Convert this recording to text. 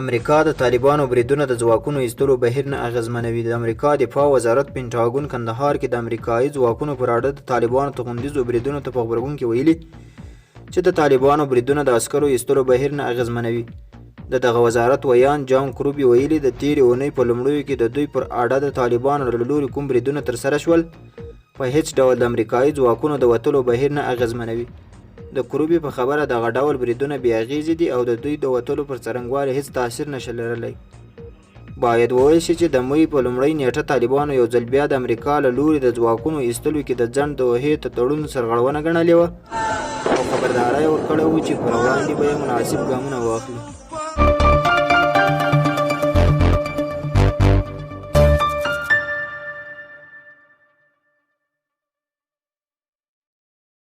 امریکا د طالبانو بريدونه د ځواکونو ايستلو بهير نه اغېزمنوي. د امریکا دفاع وزارت پینټاګون کندهار کې د امریکایي ځواکونو پر اړه د طالبانو توغندیزو بریدونو ته په خبرګون کې ویلي چې د طالبانو بریدونه د عسکرو ایستلو بهير نه اغېزمنوي. دغه وزارت ویان جان کروبي ویلي د تیرې اونۍ په لومړیو کې د دوی پر اړه د طالبانو له لوري کوم بریدونه ترسره شول په هیڅ ډول د امریکایي ځواکونو د وتلو بهير نه اغېزمنوي. د کروبي په خبره دغه ډول بریدونه بې اغېزې دي او د دوی د وتلو پر څرنګوالي هیڅ تاثیر نشي لرلی. باید وویل شي چې د مۍ په لومړۍ نیټه طالبانو یو ځل بیا د امریکا له لوري د ځواکونو ایستلو کې د ځنډ د وهې تړون سرغړونه ګڼلې وه او خبرداری ورکړی و چې پر وړاندې به یې مناسب ګامونه واخلي.